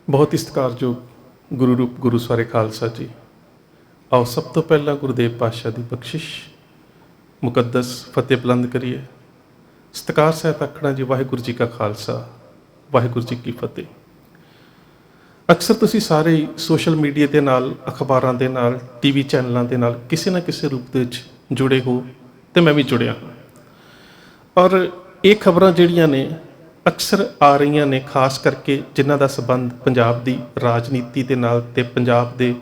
ਬਹੁਤ ਹੀ ਸਤਿਕਾਰਯੋਗ ਗੁਰੂ ਰੂਪ ਗੁਰੂ ਸਾਰੇ ਖਾਲਸਾ ਜੀ। ਆਓ ਸਭ ਤੋਂ ਪਹਿਲਾਂ ਗੁਰਦੇਵ ਪਾਤਸ਼ਾਹ ਦੀ ਬਖਸ਼ਿਸ਼ ਮੁਕੱਦਸ ਫਤਿਹ ਬੁਲੰਦ ਕਰੀਏ। ਸਤਿਕਾਰ ਸਹਿਤ ਆਖਣਾ ਜੀ, ਵਾਹਿਗੁਰੂ ਜੀ ਕਾ ਖਾਲਸਾ, ਵਾਹਿਗੁਰੂ ਜੀ ਕੀ ਫਤਿਹ। ਅਕਸਰ ਤੁਸੀਂ ਸਾਰੇ ਹੀ ਸੋਸ਼ਲ ਮੀਡੀਆ ਦੇ ਨਾਲ, ਅਖਬਾਰਾਂ ਦੇ ਨਾਲ, ਟੀਵੀ ਚੈਨਲਾਂ ਦੇ ਨਾਲ ਕਿਸੇ ਨਾ ਕਿਸੇ ਰੂਪ ਦੇ ਵਿੱਚ ਜੁੜੇ ਹੋ, ਅਤੇ ਮੈਂ ਵੀ ਜੁੜਿਆ ਹਾਂ। ਔਰ ਇਹ ਖਬਰਾਂ ਜਿਹੜੀਆਂ ਨੇ ਅਕਸਰ ਆ ਰਹੀਆਂ ਨੇ, ਖਾਸ ਕਰਕੇ ਜਿਨ੍ਹਾਂ ਦਾ ਸੰਬੰਧ ਪੰਜਾਬ ਦੀ ਰਾਜਨੀਤੀ ਦੇ ਨਾਲ ਅਤੇ ਪੰਜਾਬ ਦੇ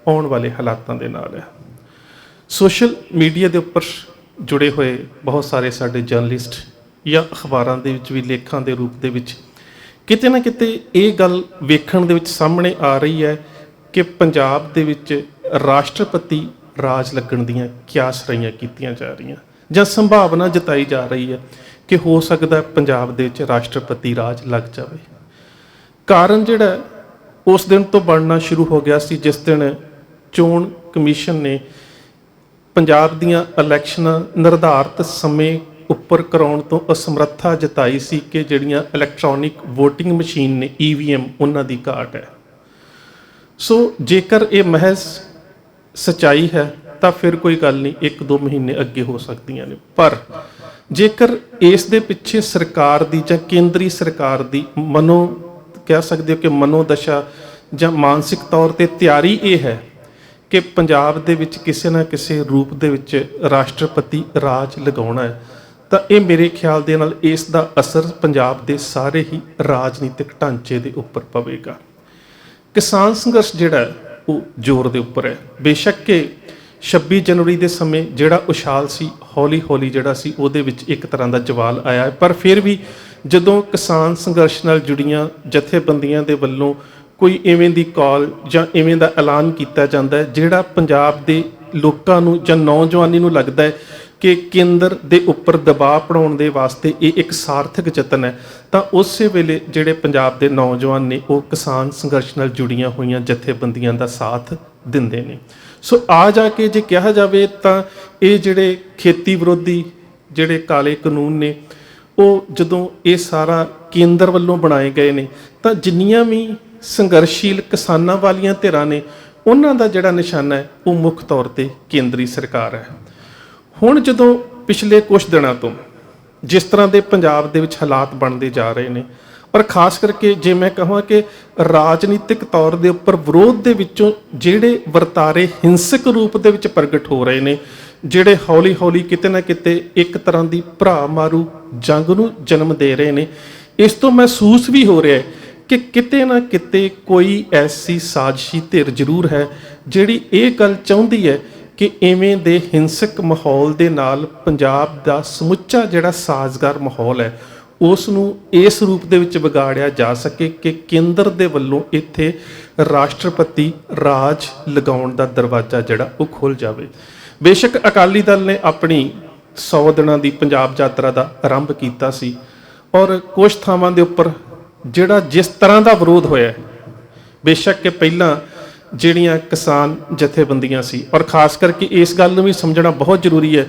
ਆਉਣ ਵਾਲੇ ਹਾਲਾਤਾਂ ਦੇ ਨਾਲ ਹੈ। ਸੋਸ਼ਲ ਮੀਡੀਆ ਦੇ ਉੱਪਰ ਜੁੜੇ ਹੋਏ ਬਹੁਤ ਸਾਰੇ ਸਾਡੇ ਜਰਨਲਿਸਟ ਜਾਂ ਅਖਬਾਰਾਂ ਦੇ ਵਿੱਚ ਵੀ ਲੇਖਾਂ ਦੇ ਰੂਪ ਦੇ ਵਿੱਚ ਕਿਤੇ ਨਾ ਕਿਤੇ ਇਹ ਗੱਲ ਵੇਖਣ ਦੇ ਵਿੱਚ ਸਾਹਮਣੇ ਆ ਰਹੀ ਹੈ ਕਿ ਪੰਜਾਬ ਦੇ ਵਿੱਚ ਰਾਸ਼ਟਰਪਤੀ ਰਾਜ ਲੱਗਣ ਦੀਆਂ ਕਿਆਸਰਾਈਆਂ ਕੀਤੀਆਂ ਜਾ ਰਹੀਆਂ ਜਾਂ ਸੰਭਾਵਨਾ ਜਤਾਈ ਜਾ ਰਹੀ ਹੈ ਕਿ ਹੋ ਸਕਦਾ ਪੰਜਾਬ ਦੇ ਵਿੱਚ ਰਾਸ਼ਟਰਪਤੀ ਰਾਜ ਲੱਗ ਜਾਵੇ। ਕਾਰਨ ਜਿਹੜਾ ਉਸ ਦਿਨ ਤੋਂ ਬਣਨਾ ਸ਼ੁਰੂ ਹੋ ਗਿਆ ਸੀ ਜਿਸ ਦਿਨ ਚੋਣ ਕਮਿਸ਼ਨ ਨੇ ਪੰਜਾਬ ਦੀਆਂ ਇਲੈਕਸ਼ਨਾਂ ਨਿਰਧਾਰਤ ਸਮੇਂ ਉੱਪਰ ਕਰਾਉਣ ਤੋਂ ਅਸਮਰੱਥਾ ਜਤਾਈ ਸੀ ਕਿ ਜਿਹੜੀਆਂ ਇਲੈਕਟ੍ਰੋਨਿਕ ਵੋਟਿੰਗ ਮਸ਼ੀਨ ਨੇ EVM, ਉਹਨਾਂ ਦੀ ਘਾਟ ਹੈ। ਸੋ ਜੇਕਰ ਇਹ ਮਹਿਜ਼ ਸੱਚਾਈ ਹੈ ਤਾਂ ਫਿਰ ਕੋਈ ਗੱਲ ਨਹੀਂ, 1-2 ਮਹੀਨੇ ਅੱਗੇ ਹੋ ਸਕਦੀਆਂ ਨੇ। ਪਰ ਜੇਕਰ ਇਸ ਦੇ ਪਿੱਛੇ ਸਰਕਾਰ ਦੀ ਜਾਂ ਕੇਂਦਰੀ ਸਰਕਾਰ ਦੀ ਕਹਿ ਸਕਦੇ ਹੋ ਕਿ ਮਨੋਦਸ਼ਾ ਜਾਂ ਮਾਨਸਿਕ ਤੌਰ 'ਤੇ ਤਿਆਰੀ ਇਹ ਹੈ ਕਿ ਪੰਜਾਬ ਦੇ ਵਿੱਚ ਕਿਸੇ ਨਾ ਕਿਸੇ ਰੂਪ ਦੇ ਵਿੱਚ ਰਾਸ਼ਟਰਪਤੀ ਰਾਜ ਲਗਾਉਣਾ ਹੈ, ਤਾਂ ਇਹ ਮੇਰੇ ਖਿਆਲ ਦੇ ਨਾਲ ਇਸ ਦਾ ਅਸਰ ਪੰਜਾਬ ਦੇ ਸਾਰੇ ਹੀ ਰਾਜਨੀਤਿਕ ਢਾਂਚੇ ਦੇ ਉੱਪਰ ਪਵੇਗਾ। ਕਿਸਾਨ ਸੰਘਰਸ਼ ਜਿਹੜਾ ਉਹ ਜ਼ੋਰ ਦੇ ਉੱਪਰ ਹੈ। ਬੇਸ਼ੱਕ ਕਿ 26 ਜਨਵਰੀ ਦੇ ਸਮੇਂ ਜਿਹੜਾ ਉਛਾਲ ਸੀ, ਹੌਲੀ ਹੌਲੀ ਜਿਹੜਾ ਸੀ ਉਹਦੇ ਵਿੱਚ ਇੱਕ ਤਰ੍ਹਾਂ ਦਾ ਜਵਾਲ ਆਇਆ ਹੈ, ਪਰ ਫਿਰ ਵੀ ਜਦੋਂ ਕਿਸਾਨ ਸੰਘਰਸ਼ ਨਾਲ ਜੁੜੀਆਂ ਜਥੇਬੰਦੀਆਂ ਦੇ ਵੱਲੋਂ ਕੋਈ ਇਵੇਂ ਦੀ ਕਾਲ ਜਾਂ ਇਵੇਂ ਦਾ ਐਲਾਨ ਕੀਤਾ ਜਾਂਦਾ ਹੈ ਜਿਹੜਾ ਪੰਜਾਬ ਦੇ ਲੋਕਾਂ ਨੂੰ ਜਾਂ ਨੌਜਵਾਨੀ ਨੂੰ ਲੱਗਦਾ ਹੈ ਕਿ ਕੇਂਦਰ ਦੇ ਉੱਪਰ ਦਬਾਅ ਬਣਾਉਣ ਦੇ ਵਾਸਤੇ ਇਹ ਇੱਕ ਸਾਰਥਕ ਯਤਨ ਹੈ, ਤਾਂ ਉਸੇ ਵੇਲੇ ਜਿਹੜੇ ਪੰਜਾਬ ਦੇ ਨੌਜਵਾਨ ਨੇ ਉਹ ਕਿਸਾਨ ਸੰਘਰਸ਼ ਨਾਲ ਜੁੜੀਆਂ ਹੋਈਆਂ ਜਥੇਬੰਦੀਆਂ ਦਾ ਸਾਥ ਦਿੰਦੇ ਨੇ। ਸੋ ਆ ਜਾ ਕੇ ਜੇ ਕਿਹਾ ਜਾਵੇ ਤਾਂ ਇਹ ਜਿਹੜੇ ਖੇਤੀ ਵਿਰੋਧੀ ਜਿਹੜੇ ਕਾਲੇ ਕਾਨੂੰਨ ਨੇ ਉਹ ਜਦੋਂ ਇਹ ਸਾਰਾ ਕੇਂਦਰ ਵੱਲੋਂ ਬਣਾਏ ਗਏ ਨੇ ਤਾਂ ਜਿੰਨੀਆਂ ਵੀ ਸੰਘਰਸ਼ੀਲ ਕਿਸਾਨਾਂ ਵਾਲੀਆਂ ਧਿਰਾਂ ਨੇ ਉਹਨਾਂ ਦਾ ਜਿਹੜਾ ਨਿਸ਼ਾਨਾ ਹੈ ਉਹ ਮੁੱਖ ਤੌਰ 'ਤੇ ਕੇਂਦਰੀ ਸਰਕਾਰ ਹੈ। ਹੁਣ ਜਦੋਂ ਪਿਛਲੇ ਕੁਝ ਦਿਨਾਂ ਤੋਂ ਜਿਸ ਤਰ੍ਹਾਂ ਦੇ ਪੰਜਾਬ ਦੇ ਵਿੱਚ ਹਾਲਾਤ ਬਣਦੇ ਜਾ ਰਹੇ ਨੇ, ਔਰ ਖਾਸ ਕਰਕੇ ਜੇ ਮੈਂ ਕਹਾਂ ਕਿ ਰਾਜਨੀਤਿਕ ਤੌਰ ਦੇ ਉੱਪਰ ਵਿਰੋਧ ਦੇ ਵਿੱਚੋਂ ਜਿਹੜੇ ਵਰਤਾਰੇ ਹਿੰਸਕ ਰੂਪ ਦੇ ਵਿੱਚ ਪ੍ਰਗਟ ਹੋ ਰਹੇ ਨੇ, ਜਿਹੜੇ ਹੌਲੀ ਹੌਲੀ ਕਿਤੇ ਨਾ ਕਿਤੇ ਇੱਕ ਤਰ੍ਹਾਂ ਦੀ ਭਰਾ ਮਾਰੂ ਜੰਗ ਨੂੰ ਜਨਮ ਦੇ ਰਹੇ ਨੇ, ਇਸ ਤੋਂ ਮਹਿਸੂਸ ਵੀ ਹੋ ਰਿਹਾ ਹੈ ਕਿ ਕਿਤੇ ਨਾ ਕਿਤੇ ਕੋਈ ਐਸੀ ਸਾਜ਼ਿਸ਼ੀ ਧਿਰ ਜ਼ਰੂਰ ਹੈ ਜਿਹੜੀ ਇਹ ਗੱਲ ਚਾਹੁੰਦੀ ਹੈ ਕਿ ਇਵੇਂ ਦੇ ਹਿੰਸਕ ਮਾਹੌਲ ਦੇ ਨਾਲ ਪੰਜਾਬ ਦਾ ਸਮੁੱਚਾ ਜਿਹੜਾ ਸਾਜ਼ਗਾਰ ਮਾਹੌਲ ਹੈ ਉਸ ਨੂੰ ਇਸ ਰੂਪ ਦੇ ਵਿੱਚ ਵਿਗਾੜਿਆ ਜਾ ਸਕੇ ਕਿ ਕੇਂਦਰ ਦੇ ਵੱਲੋਂ ਇੱਥੇ ਰਾਸ਼ਟਰਪਤੀ ਰਾਜ ਲਗਾਉਣ ਦਾ ਦਰਵਾਜ਼ਾ ਜਿਹੜਾ ਉਹ ਖੁੱਲ੍ਹ ਜਾਵੇ। ਬੇਸ਼ੱਕ ਅਕਾਲੀ ਦਲ ਨੇ ਆਪਣੀ 100 ਦਿਨਾਂ ਦੀ ਪੰਜਾਬ ਯਾਤਰਾ ਦਾ ਆਰੰਭ ਕੀਤਾ ਸੀ ਔਰ ਕੁਝ ਥਾਵਾਂ ਦੇ ਉੱਪਰ ਜਿਹੜਾ ਜਿਸ ਤਰ੍ਹਾਂ ਦਾ ਵਿਰੋਧ ਹੋਇਆ, ਬੇਸ਼ੱਕ ਕਿ ਪਹਿਲਾਂ ਜਿਹੜੀਆਂ ਕਿਸਾਨ ਜਥੇਬੰਦੀਆਂ ਸੀ, ਔਰ ਖਾਸ ਕਰਕੇ ਇਸ ਗੱਲ ਨੂੰ ਵੀ ਸਮਝਣਾ ਬਹੁਤ ਜ਼ਰੂਰੀ ਹੈ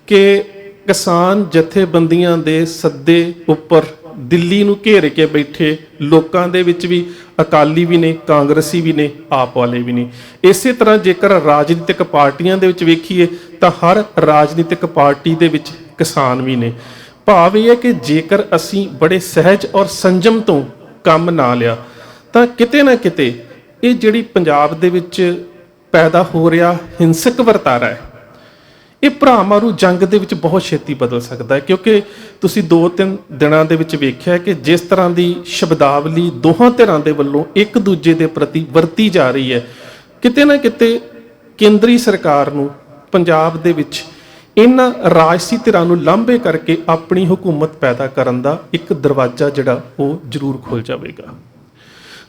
ਕਿ ਕਿਸਾਨ ਜਥੇਬੰਦੀਆਂ ਦੇ ਸੱਦੇ ਉੱਪਰ ਦਿੱਲੀ ਨੂੰ ਘੇਰ ਕੇ ਬੈਠੇ ਲੋਕਾਂ ਦੇ ਵਿੱਚ ਵੀ ਅਕਾਲੀ ਵੀ ਨੇ, ਕਾਂਗਰਸੀ ਵੀ ਨੇ, ਆਪ ਵਾਲੇ ਵੀ ਨੇ। ਇਸੇ ਤਰ੍ਹਾਂ ਜੇਕਰ ਰਾਜਨੀਤਿਕ ਪਾਰਟੀਆਂ ਦੇ ਵਿੱਚ ਵੇਖੀਏ ਤਾਂ ਹਰ ਰਾਜਨੀਤਿਕ ਪਾਰਟੀ ਦੇ ਵਿੱਚ ਕਿਸਾਨ ਵੀ ਨੇ। ਭਾਵ ਇਹ ਹੈ ਕਿ ਜੇਕਰ ਅਸੀਂ ਬੜੇ ਸਹਿਜ ਔਰ ਸੰਜਮ ਤੋਂ ਕੰਮ ਨਾ ਲਿਆ ਤਾਂ ਕਿਤੇ ਨਾ ਕਿਤੇ ਇਹ ਜਿਹੜੀ ਪੰਜਾਬ ਦੇ ਵਿੱਚ ਪੈਦਾ ਹੋ ਰਿਹਾ ਹਿੰਸਕ ਵਰਤਾਰਾ ਹੈ ਇਹ ਭਰਾ ਮਾਰੂ ਜੰਗ ਦੇ ਵਿੱਚ ਬਹੁਤ ਛੇਤੀ ਬਦਲ ਸਕਦਾ ਹੈ। ਕਿਉਂਕਿ ਤੁਸੀਂ 2-3 ਦਿਨਾਂ ਦੇ ਵਿੱਚ ਵੇਖਿਆ ਕਿ ਜਿਸ ਤਰ੍ਹਾਂ ਦੀ ਸ਼ਬਦਾਵਲੀ ਦੋਹਾਂ ਧਿਰਾਂ ਦੇ ਵੱਲੋਂ ਇੱਕ ਦੂਜੇ ਦੇ ਪ੍ਰਤੀ ਵਰਤੀ ਜਾ ਰਹੀ ਹੈ, ਕਿਤੇ ਨਾ ਕਿਤੇ ਕੇਂਦਰੀ ਸਰਕਾਰ ਨੂੰ ਪੰਜਾਬ ਦੇ ਵਿੱਚ ਇਹਨਾਂ ਰਾਜਸੀ ਧਿਰਾਂ ਨੂੰ ਲਾਂਭੇ ਕਰਕੇ ਆਪਣੀ ਹਕੂਮਤ ਪੈਦਾ ਕਰਨ ਦਾ ਇੱਕ ਦਰਵਾਜ਼ਾ ਜਿਹੜਾ ਉਹ ਜ਼ਰੂਰ ਖੁੱਲ੍ਹ ਜਾਵੇਗਾ।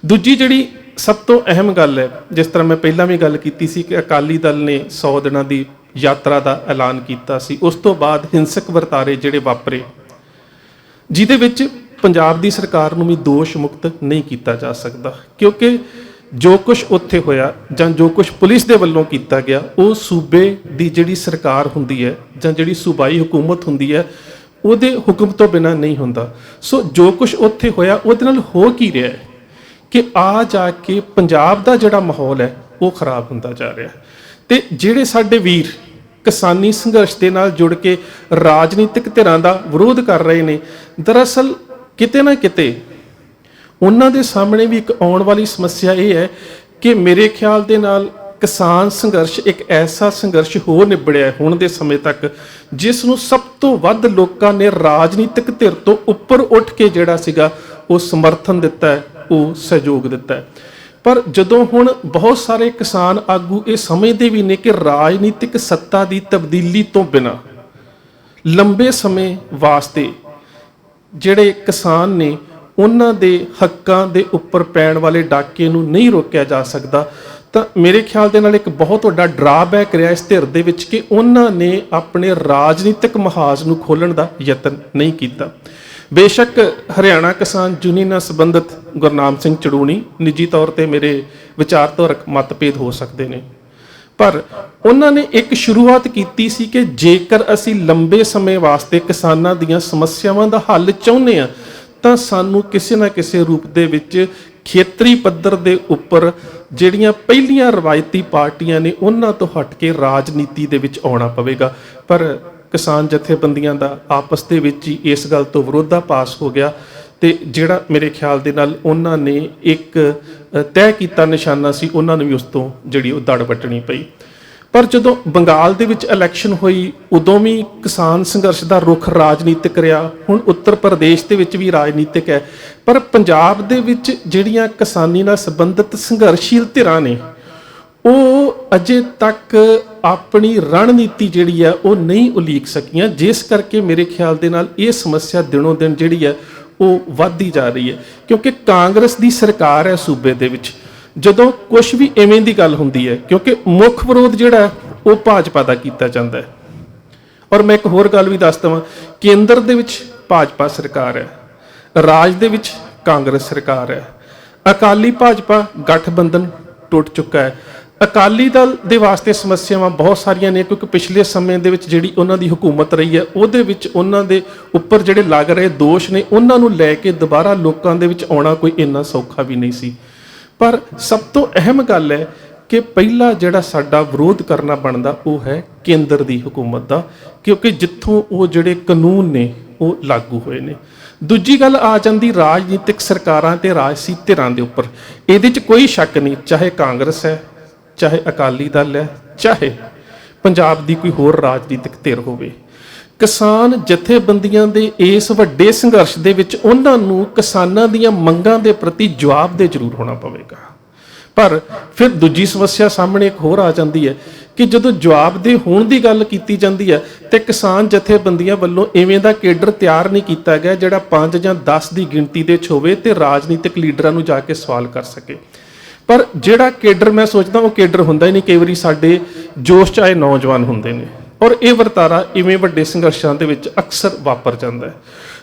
ਦੂਜੀ ਜਿਹੜੀ ਸਭ ਤੋਂ ਅਹਿਮ ਗੱਲ ਹੈ, ਜਿਸ ਤਰ੍ਹਾਂ ਮੈਂ ਪਹਿਲਾਂ ਵੀ ਗੱਲ ਕੀਤੀ ਸੀ ਕਿ ਅਕਾਲੀ ਦਲ ਨੇ 100 ਦਿਨਾਂ ਦੀ ਯਾਤਰਾ ਦਾ ਐਲਾਨ ਕੀਤਾ ਸੀ, ਉਸ ਤੋਂ ਬਾਅਦ ਹਿੰਸਕ ਵਰਤਾਰੇ ਜਿਹੜੇ ਵਾਪਰੇ ਜਿਹਦੇ ਵਿੱਚ ਪੰਜਾਬ ਦੀ ਸਰਕਾਰ ਨੂੰ ਵੀ ਦੋਸ਼ ਮੁਕਤ ਨਹੀਂ ਕੀਤਾ ਜਾ ਸਕਦਾ, ਕਿਉਂਕਿ ਜੋ ਕੁਛ ਉੱਥੇ ਹੋਇਆ ਜਾਂ ਜੋ ਕੁਛ ਪੁਲਿਸ ਦੇ ਵੱਲੋਂ ਕੀਤਾ ਗਿਆ ਉਹ ਸੂਬੇ ਦੀ ਜਿਹੜੀ ਸਰਕਾਰ ਹੁੰਦੀ ਹੈ ਜਾਂ ਜਿਹੜੀ ਸੂਬਾਈ ਹਕੂਮਤ ਹੁੰਦੀ ਹੈ ਉਹਦੇ ਹੁਕਮ ਤੋਂ ਬਿਨਾਂ ਨਹੀਂ ਹੁੰਦਾ। ਸੋ ਜੋ ਕੁਛ ਉੱਥੇ ਹੋਇਆ ਉਹਦੇ ਨਾਲ ਹੋ ਕੀ ਰਿਹਾ ਹੈ ਕਿ ਆ ਜਾ ਕੇ ਪੰਜਾਬ ਦਾ ਜਿਹੜਾ ਮਾਹੌਲ ਹੈ ਉਹ ਖਰਾਬ ਹੁੰਦਾ ਜਾ ਰਿਹਾ। ਤੇ ਜਿਹੜੇ ਸਾਡੇ ਵੀਰ ਕਿਸਾਨੀ ਸੰਘਰਸ਼ ਦੇ ਨਾਲ ਜੁੜ ਕੇ ਰਾਜਨੀਤਿਕ ਧਿਰਾਂ ਦਾ ਵਿਰੋਧ ਕਰ ਰਹੇ ਨੇ, ਦਰਅਸਲ ਕਿਤੇ ਨਾ ਕਿਤੇ ਉਹਨਾਂ ਦੇ ਸਾਹਮਣੇ ਵੀ ਇੱਕ ਆਉਣ ਵਾਲੀ ਸਮੱਸਿਆ ਇਹ ਹੈ ਕਿ ਮੇਰੇ ਖਿਆਲ ਦੇ ਨਾਲ ਕਿਸਾਨ ਸੰਘਰਸ਼ ਇੱਕ ਐਸਾ ਸੰਘਰਸ਼ ਹੋ ਨਿਬੜਿਆ ਹੁਣ ਦੇ ਸਮੇਂ ਤੱਕ ਜਿਸ ਨੂੰ ਸਭ ਤੋਂ ਵੱਧ ਲੋਕਾਂ ਨੇ ਰਾਜਨੀਤਿਕ ਧਿਰ ਤੋਂ ਉੱਪਰ ਉੱਠ ਕੇ ਜਿਹੜਾ ਸੀਗਾ ਉਹ ਸਮਰਥਨ ਦਿੱਤਾ ਹੈ, ਉਹ ਸਹਿਯੋਗ ਦਿੱਤਾ ਹੈ। ਪਰ ਜਦੋਂ ਹੁਣ ਬਹੁਤ ਸਾਰੇ ਕਿਸਾਨ ਆਗੂ ਇਹ ਸਮਝਦੇ ਵੀ ਨੇ ਕਿ ਰਾਜਨੀਤਿਕ ਸੱਤਾ ਦੀ ਤਬਦੀਲੀ ਤੋਂ ਬਿਨਾਂ ਲੰਬੇ ਸਮੇਂ ਵਾਸਤੇ ਜਿਹੜੇ ਕਿਸਾਨ ਨੇ ਉਹਨਾਂ ਦੇ ਹੱਕਾਂ ਦੇ ਉੱਪਰ ਪੈਣ ਵਾਲੇ ਡਾਕੇ ਨੂੰ ਨਹੀਂ ਰੋਕਿਆ ਜਾ ਸਕਦਾ, ਤਾਂ ਮੇਰੇ ਖਿਆਲ ਦੇ ਨਾਲ ਇੱਕ ਬਹੁਤ ਵੱਡਾ ਡਰਾਬੈਕ ਰਿਹਾ ਇਸ ਧਿਰ ਦੇ ਵਿੱਚ ਕਿ ਉਹਨਾਂ ਨੇ ਆਪਣੇ ਰਾਜਨੀਤਿਕ ਮੁਹਾਜ਼ ਨੂੰ ਖੋਲ੍ਹਣ ਦਾ ਯਤਨ ਨਹੀਂ ਕੀਤਾ। ਬੇਸ਼ੱਕ ਹਰਿਆਣਾ ਕਿਸਾਨ ਯੂਨੀਅਨ ਨਾਲ ਸੰਬੰਧਿਤ ਗੁਰਨਾਮ ਸਿੰਘ ਚੜੂਣੀ ਨਿੱਜੀ ਤੌਰ ਤੇ ਮੇਰੇ ਵਿਚਾਰਧਾਰਕ ਮਤਭੇਦ ਹੋ ਸਕਦੇ ਨੇ, ਪਰ ਉਹਨਾਂ ਨੇ ਇੱਕ ਸ਼ੁਰੂਆਤ ਕੀਤੀ ਸੀ ਕਿ ਜੇਕਰ ਅਸੀਂ ਲੰਬੇ ਸਮੇਂ ਵਾਸਤੇ ਕਿਸਾਨਾਂ ਦੀਆਂ ਸਮੱਸਿਆਵਾਂ ਦਾ ਹੱਲ ਚਾਹੁੰਦੇ ਹਾਂ ਤਾਂ ਸਾਨੂੰ ਕਿਸੇ ਨਾ ਕਿਸੇ ਰੂਪ ਦੇ ਵਿੱਚ ਖੇਤਰੀ ਪੱਧਰ ਦੇ ਉੱਪਰ ਜਿਹੜੀਆਂ ਪਹਿਲੀਆਂ ਰਵਾਇਤੀ ਪਾਰਟੀਆਂ ਨੇ ਉਹਨਾਂ ਤੋਂ ਹਟ ਕੇ ਰਾਜਨੀਤੀ ਦੇ ਵਿੱਚ ਆਉਣਾ ਪਵੇਗਾ। ਪਰ ਕਿਸਾਨ ਜਥੇਬੰਦੀਆਂ ਦਾ ਆਪਸ ਦੇ ਵਿੱਚ ਹੀ ਇਸ ਗੱਲ ਤੋਂ ਵਿਰੋਧਾਭਾਸ ਹੋ ਗਿਆ ਤੇ ਜਿਹੜਾ ਮੇਰੇ ਖਿਆਲ ਦੇ ਨਾਲ ਉਹਨਾਂ ਨੇ ਇੱਕ ਤੈਅ ਕੀਤਾ ਨਿਸ਼ਾਨਾ ਸੀ, ਉਹਨਾਂ ਨੂੰ ਵੀ ਉਸ ਤੋਂ ਜਿਹੜੀ ਉਹ ਦੜ ਵੱਟਣੀ ਪਈ। ਪਰ ਜਦੋਂ ਬੰਗਾਲ ਦੇ ਵਿੱਚ ਇਲੈਕਸ਼ਨ ਹੋਈ ਉਦੋਂ ਵੀ ਕਿਸਾਨ ਸੰਘਰਸ਼ ਦਾ ਰੁਖ ਰਾਜਨੀਤਿਕ ਰਿਹਾ, ਹੁਣ ਉੱਤਰ ਪ੍ਰਦੇਸ਼ ਦੇ ਵਿੱਚ ਵੀ ਰਾਜਨੀਤਿਕ ਹੈ, ਪਰ ਪੰਜਾਬ ਦੇ ਵਿੱਚ ਜਿਹੜੀਆਂ ਕਿਸਾਨੀ ਨਾਲ ਸੰਬੰਧਿਤ ਸੰਘਰਸ਼ੀਲ ਧਿਰਾਂ ਨੇ ਉਹ ਅਜੇ ਤੱਕ ਆਪਣੀ ਰਣਨੀਤੀ ਜਿਹੜੀ ਹੈ ਉਹ ਨਹੀਂ ਉਲੀਕ ਸਕੀਆਂ, ਜਿਸ ਕਰਕੇ ਮੇਰੇ ਖਿਆਲ ਦੇ ਨਾਲ ਇਹ ਸਮੱਸਿਆ ਦਿਨੋਂ ਦਿਨ ਜਿਹੜੀ ਹੈ ਉਹ ਵੱਧਦੀ ਜਾ ਰਹੀ ਹੈ। ਕਿਉਂਕਿ ਕਾਂਗਰਸ ਦੀ ਸਰਕਾਰ ਹੈ ਸੂਬੇ ਦੇ ਵਿੱਚ, ਜਦੋਂ ਕੁਝ ਵੀ ਐਵੇਂ ਦੀ ਗੱਲ ਹੁੰਦੀ ਹੈ ਕਿਉਂਕਿ ਮੁੱਖ ਵਿਰੋਧ ਜਿਹੜਾ ਉਹ ਭਾਜਪਾ ਦਾ ਕੀਤਾ ਜਾਂਦਾ ਹੈ। ਔਰ ਮੈਂ ਇੱਕ ਹੋਰ ਗੱਲ ਵੀ ਦੱਸ ਦੇਵਾਂ, ਕੇਂਦਰ ਦੇ ਵਿੱਚ ਭਾਜਪਾ ਸਰਕਾਰ ਹੈ, ਰਾਜ ਦੇ ਵਿੱਚ ਕਾਂਗਰਸ ਸਰਕਾਰ ਹੈ। ਅਕਾਲੀ ਭਾਜਪਾ ਗਠਬੰਧਨ ਟੁੱਟ ਚੁੱਕਾ ਹੈ। ਅਕਾਲੀ ਦਲ ਦੇ ਵਾਸਤੇ ਸਮੱਸਿਆਵਾਂ ਬਹੁਤ ਸਾਰੀਆਂ ਨੇ ਕਿਉਂਕਿ ਪਿਛਲੇ ਸਮੇਂ ਦੇ ਵਿੱਚ ਜਿਹੜੀ ਉਹਨਾਂ ਦੀ ਹਕੂਮਤ ਰਹੀ ਹੈ ਉਹਦੇ ਵਿੱਚ ਉਹਨਾਂ ਦੇ ਉੱਪਰ ਜਿਹੜੇ ਲੱਗ ਰਹੇ ਦੋਸ਼ ਨੇ ਉਹਨਾਂ ਨੂੰ ਲੈ ਕੇ ਦੁਬਾਰਾ ਲੋਕਾਂ ਦੇ ਵਿੱਚ ਆਉਣਾ ਕੋਈ ਇੰਨਾ ਸੌਖਾ ਵੀ ਨਹੀਂ ਸੀ। ਪਰ ਸਭ ਤੋਂ ਅਹਿਮ ਗੱਲ ਹੈ ਕਿ ਪਹਿਲਾ ਜਿਹੜਾ ਸਾਡਾ ਵਿਰੋਧ ਕਰਨਾ ਬਣਦਾ ਉਹ ਹੈ ਕੇਂਦਰ ਦੀ ਹਕੂਮਤ ਦਾ, ਕਿਉਂਕਿ ਜਿੱਥੋਂ ਉਹ ਜਿਹੜੇ ਕਾਨੂੰਨ ਨੇ ਉਹ ਲਾਗੂ ਹੋਏ ਨੇ। ਦੂਜੀ ਗੱਲ ਆ ਜਾਂਦੀ ਰਾਜਨੀਤਿਕ ਸਰਕਾਰਾਂ ਤੇ ਰਾਜਸੀ ਧਿਰਾਂ ਦੇ ਉੱਪਰ। ਇਹਦੇ 'ਚ ਕੋਈ ਸ਼ੱਕ ਨਹੀਂ, ਚਾਹੇ ਕਾਂਗਰਸ ਹੈ, ਚਾਹੇ ਅਕਾਲੀ ਦਲ ਹੈ, ਚਾਹੇ ਪੰਜਾਬ ਦੀ ਕੋਈ ਹੋਰ ਰਾਜਨੀਤਿਕ ਧਿਰ ਹੋਵੇ, ਕਿਸਾਨ ਜਥੇਬੰਦੀਆਂ ਦੇ ਇਸ ਵੱਡੇ ਸੰਘਰਸ਼ ਦੇ ਵਿੱਚ ਉਹਨਾਂ ਨੂੰ ਕਿਸਾਨਾਂ ਦੀਆਂ ਮੰਗਾਂ ਦੇ ਪ੍ਰਤੀ ਜਵਾਬਦੇਹ ਜ਼ਰੂਰ ਹੋਣਾ ਪਵੇਗਾ। ਪਰ ਫਿਰ ਦੂਜੀ ਸਮੱਸਿਆ ਸਾਹਮਣੇ ਇੱਕ ਹੋਰ ਆ ਜਾਂਦੀ ਹੈ ਕਿ ਜਦੋਂ ਜਵਾਬਦੇਹ ਹੋਣ ਦੀ ਗੱਲ ਕੀਤੀ ਜਾਂਦੀ ਹੈ ਤੇ ਕਿਸਾਨ ਜਥੇਬੰਦੀਆਂ ਵੱਲੋਂ ਇਵੇਂ ਦਾ ਕੇਡਰ ਤਿਆਰ ਨਹੀਂ ਕੀਤਾ ਗਿਆ ਜਿਹੜਾ 5 ਜਾਂ 10 ਦੀ ਗਿਣਤੀ ਦੇ ਵਿੱਚ ਹੋਵੇ ਤੇ ਰਾਜਨੀਤਿਕ ਲੀਡਰਾਂ ਨੂੰ ਜਾ ਕੇ ਸਵਾਲ ਕਰ ਸਕੇ। ਪਰ ਜਿਹੜਾ ਕੇਡਰ ਮੈਂ ਸੋਚਦਾ ਉਹ ਕੇਡਰ ਹੁੰਦਾ ਹੀ ਨਹੀਂ, ਕਈ ਵਾਰੀ ਸਾਡੇ ਜੋਸ਼ 'ਚ ਆਏ ਨੌਜਵਾਨ ਹੁੰਦੇ ਨੇ ਔਰ ਇਹ ਵਰਤਾਰਾ ਇਵੇਂ ਵੱਡੇ ਸੰਘਰਸ਼ਾਂ ਦੇ ਵਿੱਚ ਅਕਸਰ ਵਾਪਰ ਜਾਂਦਾ ਹੈ।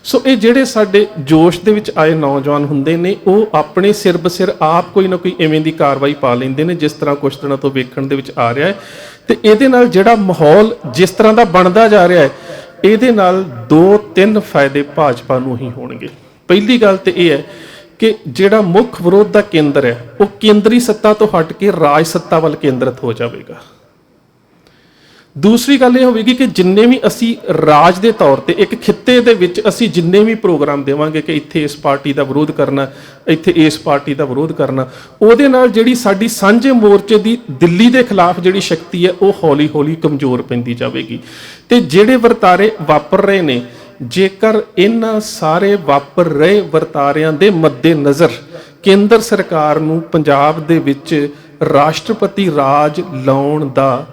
ਸੋ ਇਹ ਜਿਹੜੇ ਸਾਡੇ ਜੋਸ਼ ਦੇ ਵਿੱਚ ਆਏ ਨੌਜਵਾਨ ਹੁੰਦੇ ਨੇ ਉਹ ਆਪਣੇ ਸਿਰ ਬਸਿਰ ਆਪ ਕੋਈ ਨਾ ਕੋਈ ਇਵੇਂ ਦੀ ਕਾਰਵਾਈ ਪਾ ਲੈਂਦੇ ਨੇ ਜਿਸ ਤਰ੍ਹਾਂ ਕੁਝ ਦਿਨਾਂ ਤੋਂ ਵੇਖਣ ਦੇ ਵਿੱਚ ਆ ਰਿਹਾ ਹੈ। ਤੇ ਇਹਦੇ ਨਾਲ ਜਿਹੜਾ ਮਾਹੌਲ ਜਿਸ ਤਰ੍ਹਾਂ ਦਾ ਬਣਦਾ ਜਾ ਰਿਹਾ ਹੈ ਇਹਦੇ ਨਾਲ 2-3 ਫਾਇਦੇ ਭਾਜਪਾ ਨੂੰ ਹੀ ਹੋਣਗੇ। ਪਹਿਲੀ ਗੱਲ ਤੇ ਇਹ ਹੈ ਕਿ ਜਿਹੜਾ ਮੁੱਖ ਵਿਰੋਧ ਦਾ ਕੇਂਦਰ ਹੈ ਉਹ ਕੇਂਦਰੀ ਸੱਤਾ ਤੋਂ ਹਟ ਕੇ ਰਾਜ ਸੱਤਾ ਵੱਲ ਕੇਂਦਰਿਤ ਹੋ ਜਾਵੇਗਾ। ਦੂਸਰੀ ਗੱਲ ਇਹ ਹੋਵੇਗੀ ਕਿ ਜਿੰਨੇ ਵੀ ਅਸੀਂ ਰਾਜ ਦੇ ਤੌਰ ਤੇ ਇੱਕ ਖਿੱਤੇ ਦੇ ਵਿੱਚ ਅਸੀਂ ਜਿੰਨੇ ਵੀ ਪ੍ਰੋਗਰਾਮ ਦੇਵਾਂਗੇ ਕਿ ਇੱਥੇ ਇਸ ਪਾਰਟੀ ਦਾ ਵਿਰੋਧ ਕਰਨਾ, ਇੱਥੇ ਇਸ ਪਾਰਟੀ ਦਾ ਵਿਰੋਧ ਕਰਨਾ, ਉਹਦੇ ਨਾਲ ਜਿਹੜੀ ਸਾਡੀ ਸਾਂਝੇ ਮੋਰਚੇ ਦੀ ਦਿੱਲੀ ਦੇ ਖਿਲਾਫ ਜਿਹੜੀ ਸ਼ਕਤੀ ਹੈ ਉਹ ਹੌਲੀ ਹੌਲੀ ਕਮਜ਼ੋਰ ਪੈਂਦੀ ਜਾਵੇਗੀ। ਤੇ ਜਿਹੜੇ ਵਰਤਾਰੇ ਵਾਪਰ ਰਹੇ ਨੇ, ਜੇਕਰ ਇਹਨਾਂ ਸਾਰੇ ਵਾਪਰ ਰਹੇ ਵਰਤਾਰਿਆਂ ਦੇ ਮੱਦੇ ਨਜ਼ਰ ਕੇਂਦਰ ਸਰਕਾਰ ਨੂੰ ਪੰਜਾਬ ਦੇ ਵਿੱਚ ਰਾਸ਼ਟਰਪਤੀ ਰਾਜ ਲਾਉਣ ਦਾ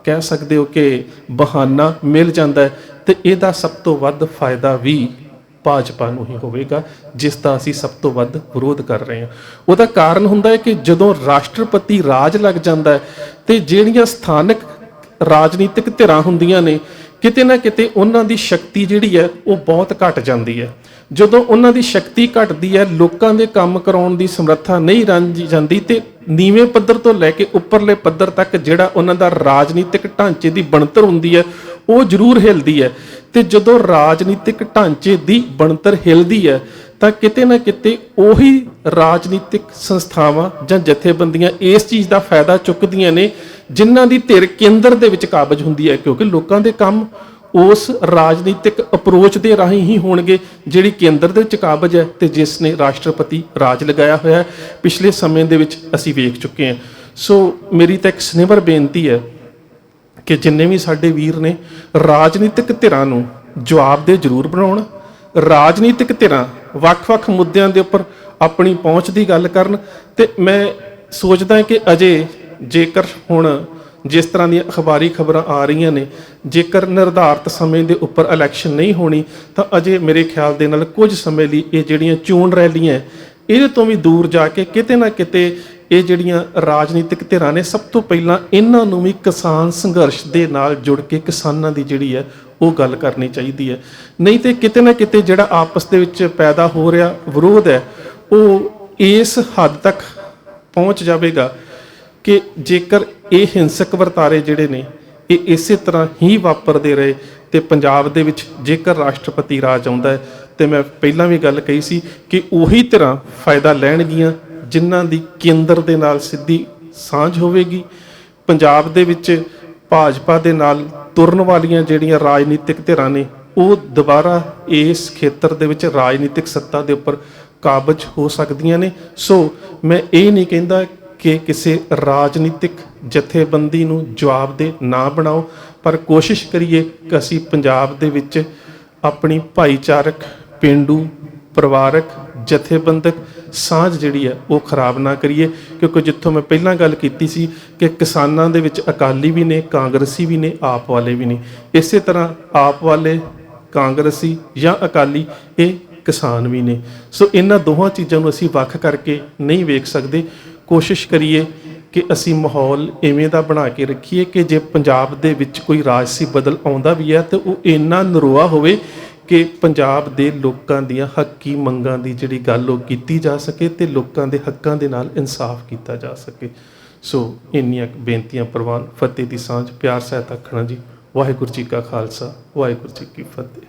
ਕਹਿ ਸਕਦੇ ਹੋ ਕਿ ਬਹਾਨਾ ਮਿਲ ਜਾਂਦਾ ਹੈ ਤੇ ਇਹਦਾ ਸਭ ਤੋਂ ਵੱਧ ਫਾਇਦਾ ਵੀ ਭਾਜਪਾ ਨੂੰ ਹੀ ਹੋਵੇਗਾ ਜਿਸ ਦਾ ਅਸੀਂ ਸਭ ਤੋਂ ਵੱਧ ਵਿਰੋਧ ਕਰ ਰਹੇ ਹਾਂ। ਉਹਦਾ ਕਾਰਨ ਹੁੰਦਾ ਹੈ ਕਿ ਜਦੋਂ ਰਾਸ਼ਟਰਪਤੀ ਰਾਜ ਲੱਗ ਜਾਂਦਾ ਹੈ ਤੇ ਜਿਹੜੀਆਂ ਸਥਾਨਕ ਰਾਜਨੀਤਿਕ ਧਿਰਾਂ ਹੁੰਦੀਆਂ ਨੇ ਕਿਤੇ ਨਾ ਕਿਤੇ ਉਹਨਾਂ ਦੀ ਸ਼ਕਤੀ ਜਿਹੜੀ ਹੈ ਉਹ ਬਹੁਤ ਘਟ ਜਾਂਦੀ ਹੈ। ਜਦੋਂ ਉਹਨਾਂ ਦੀ ਸ਼ਕਤੀ ਘਟਦੀ ਹੈ ਲੋਕਾਂ ਦੇ ਕੰਮ ਕਰਾਉਣ ਦੀ ਸਮਰੱਥਾ ਨਹੀਂ ਰਾਂਝੀ ਜਾਂਦੀ ਤੇ ਨੀਵੇਂ ਪੱਧਰ ਤੋਂ ਲੈ ਕੇ ਉੱਪਰਲੇ ਪੱਧਰ ਤੱਕ ਜਿਹੜਾ ਉਹਨਾਂ ਦਾ ਰਾਜਨੀਤਿਕ ਢਾਂਚੇ ਦੀ ਬਣਤਰ ਹੁੰਦੀ ਹੈ ਉਹ ਜ਼ਰੂਰ ਹਿਲਦੀ ਹੈ। ਤੇ ਜਦੋਂ ਰਾਜਨੀਤਿਕ ਢਾਂਚੇ ਦੀ ਬਣਤਰ ਹਿਲਦੀ ਹੈ ਤਾਂ ਕਿਤੇ ਨਾ ਕਿਤੇ ਉਹੀ ਰਾਜਨੀਤਿਕ ਸੰਸਥਾਵਾਂ ਜਾਂ ਜਥੇਬੰਦੀਆਂ ਇਸ ਚੀਜ਼ ਦਾ ਫਾਇਦਾ ਚੁੱਕਦੀਆਂ ਨੇ ਜਿਨ੍ਹਾਂ ਦੀ ਧਿਰ ਕੇਂਦਰ ਦੇ ਵਿੱਚ ਕਾਬਜ ਹੁੰਦੀ ਹੈ, ਕਿਉਂਕਿ ਲੋਕਾਂ ਦੇ ਕੰਮ ਉਸ ਰਾਜਨੀਤਿਕ ਅਪਰੋਚ ਦੇ ਰਾਹੀਂ ਹੀ ਹੋਣਗੇ ਜਿਹੜੀ ਕੇਂਦਰ ਦੇ ਵਿੱਚ ਕਾਬਜ ਹੈ ਤੇ ਜਿਸ ਨੇ ਰਾਸ਼ਟਰਪਤੀ ਰਾਜ ਲਗਾਇਆ ਹੋਇਆ ਹੈ। ਪਿਛਲੇ ਸਮੇਂ ਦੇ ਵਿੱਚ ਅਸੀਂ ਵੇਖ ਚੁੱਕੇ ਹਾਂ। ਸੋ ਮੇਰੀ ਤਾਂ ਇੱਕ ਸਨੇਹਰ ਬੇਨਤੀ ਹੈ ਕਿ ਜਿੰਨੇ ਵੀ ਸਾਡੇ ਵੀਰ ਨੇ ਰਾਜਨੀਤਿਕ ਧਿਰਾਂ ਨੂੰ ਜਵਾਬਦੇਹ ਜ਼ਰੂਰ ਬਣਾਉਣ, ਰਾਜਨੀਤਿਕ ਧਿਰਾਂ ਵੱਖ-ਵੱਖ ਮੁੱਦਿਆਂ ਦੇ ਉੱਪਰ ਆਪਣੀ ਪਹੁੰਚ ਦੀ ਗੱਲ ਕਰਨ। ਤੇ ਮੈਂ ਸੋਚਦਾ ਕਿ ਅਜੇ ਜੇਕਰ ਹੁਣ ਜਿਸ ਤਰ੍ਹਾਂ ਦੀਆਂ ਅਖਬਾਰੀ ਖਬਰਾਂ ਆ ਰਹੀਆਂ ਨੇ, ਜੇਕਰ ਨਿਰਧਾਰਤ ਸਮੇਂ ਦੇ ਉੱਪਰ ਇਲੈਕਸ਼ਨ ਨਹੀਂ ਹੋਣੀ ਤਾਂ ਅਜੇ ਮੇਰੇ ਖਿਆਲ ਦੇ ਨਾਲ ਕੁਝ ਸਮੇਂ ਲਈ ਇਹ ਜਿਹੜੀਆਂ ਚੋਣ ਰੈਲੀਆਂ ਇਹਦੇ ਤੋਂ ਵੀ ਦੂਰ ਜਾ ਕੇ ਕਿਤੇ ਨਾ ਕਿਤੇ ਇਹ ਜਿਹੜੀਆਂ ਰਾਜਨੀਤਿਕ ਧਿਰਾਂ ਨੇ ਸਭ ਤੋਂ ਪਹਿਲਾਂ ਇਹਨਾਂ ਨੂੰ ਵੀ ਕਿਸਾਨ ਸੰਘਰਸ਼ ਦੇ ਨਾਲ ਜੁੜ ਕੇ ਕਿਸਾਨਾਂ ਦੀ ਜਿਹੜੀ ਹੈ ਉਹ ਗੱਲ ਕਰਨੀ ਚਾਹੀਦੀ ਹੈ। ਨਹੀਂ ਤੇ ਕਿਤੇ ਨਾ ਕਿਤੇ ਜਿਹੜਾ ਆਪਸ ਦੇ ਵਿੱਚ ਪੈਦਾ ਹੋ ਰਿਹਾ ਵਿਰੋਧ ਹੈ ਉਹ ਇਸ ਹੱਦ ਤੱਕ ਪਹੁੰਚ ਜਾਵੇਗਾ ਕਿ ਜੇਕਰ ਇਹ ਹਿੰਸਕ ਵਰਤਾਰੇ ਜਿਹੜੇ ਨੇ ਇਹ ਇਸੇ ਤਰ੍ਹਾਂ ਹੀ ਵਾਪਰਦੇ ਰਹੇ ਤੇ ਪੰਜਾਬ ਦੇ ਵਿੱਚ ਜੇਕਰ ਰਾਸ਼ਟਰਪਤੀ ਰਾਜ ਆਉਂਦਾ ਹੈ ਤੇ ਮੈਂ ਪਹਿਲਾਂ ਵੀ ਗੱਲ ਕਹੀ ਸੀ ਕਿ ਉਹੀ ਤਰ੍ਹਾਂ ਫਾਇਦਾ ਲੈਣਗੀਆਂ ਜਿਨ੍ਹਾਂ ਦੀ ਕੇਂਦਰ ਦੇ ਨਾਲ ਸਿੱਧੀ ਸਾਂਝ ਹੋਵੇਗੀ। ਪੰਜਾਬ ਦੇ ਵਿੱਚ ਭਾਜਪਾ ਦੇ ਨਾਲ ਤੁਰਨ ਵਾਲੀਆਂ ਜਿਹੜੀਆਂ ਰਾਜਨੀਤਿਕ ਧਿਰਾਂ ਨੇ ਉਹ ਦੁਬਾਰਾ ਇਸ ਖੇਤਰ ਦੇ ਵਿੱਚ ਰਾਜਨੀਤਿਕ ਸੱਤਾ ਦੇ ਉੱਪਰ ਕਾਬਜ ਹੋ ਸਕਦੀਆਂ ਨੇ। ਸੋ ਮੈਂ ਇਹ ਨਹੀਂ ਕਹਿੰਦਾ ਕਿ ਕਿਸੇ ਰਾਜਨੀਤਿਕ ਜਥੇਬੰਦੀ ਨੂੰ ਜਵਾਬਦੇਹ ਨਾ ਬਣਾਓ, ਪਰ ਕੋਸ਼ਿਸ਼ ਕਰੀਏ ਕਿ ਅਸੀਂ ਪੰਜਾਬ ਦੇ ਵਿੱਚ ਆਪਣੀ ਭਾਈਚਾਰਕ, ਪੇਂਡੂ, ਪਰਿਵਾਰਕ, ਜਥੇਬੰਦਕ ਸਾਂਝ ਜਿਹੜੀ ਹੈ ਉਹ ਖਰਾਬ ਨਾ ਕਰੀਏ। ਕਿਉਂਕਿ ਜਿੱਥੋਂ ਮੈਂ ਪਹਿਲਾਂ ਗੱਲ ਕੀਤੀ ਸੀ ਕਿ ਕਿਸਾਨਾਂ ਦੇ ਵਿੱਚ ਅਕਾਲੀ ਵੀ ਨੇ, ਕਾਂਗਰਸੀ ਵੀ ਨੇ, ਆਪ ਵਾਲੇ ਵੀ ਨੇ। ਇਸੇ ਤਰ੍ਹਾਂ ਆਪ ਵਾਲੇ, ਕਾਂਗਰਸੀ ਜਾਂ ਅਕਾਲੀ ਇਹ ਕਿਸਾਨ ਵੀ ਨੇ। ਸੋ ਇਹਨਾਂ ਦੋਹਾਂ ਚੀਜ਼ਾਂ ਨੂੰ ਅਸੀਂ ਵੱਖ ਕਰਕੇ ਨਹੀਂ ਵੇਖ ਸਕਦੇ। ਕੋਸ਼ਿਸ਼ ਕਰੀਏ ਕਿ ਅਸੀਂ ਮਾਹੌਲ ਇਵੇਂ ਦਾ ਬਣਾ ਕੇ ਰੱਖੀਏ ਕਿ ਜੇ ਪੰਜਾਬ ਦੇ ਵਿੱਚ ਕੋਈ ਰਾਜਸੀ ਬਦਲ ਆਉਂਦਾ ਵੀ ਹੈ ਤਾਂ ਉਹ ਇੰਨਾ ਨਰੋਆ ਹੋਵੇ ਕਿ ਪੰਜਾਬ ਦੇ ਲੋਕਾਂ ਦੀਆਂ ਹੱਕੀ ਮੰਗਾਂ ਦੀ ਜਿਹੜੀ ਗੱਲ ਉਹ ਕੀਤੀ ਜਾ ਸਕੇ ਤੇ ਲੋਕਾਂ ਦੇ ਹੱਕਾਂ ਦੇ ਨਾਲ ਇਨਸਾਫ ਕੀਤਾ ਜਾ ਸਕੇ। ਸੋ ਇੰਨੀਆਂ ਬੇਨਤੀਆਂ ਪ੍ਰਵਾਨ। ਫਤਿਹ ਦੀ ਸਾਂਝ, ਪਿਆਰ ਸਹਿਤ ਆਖਣਾ ਜੀ। ਵਾਹਿਗੁਰੂ ਜੀ ਕਾ ਖਾਲਸਾ, ਵਾਹਿਗੁਰੂ ਜੀ ਕੀ ਫਤਿਹ।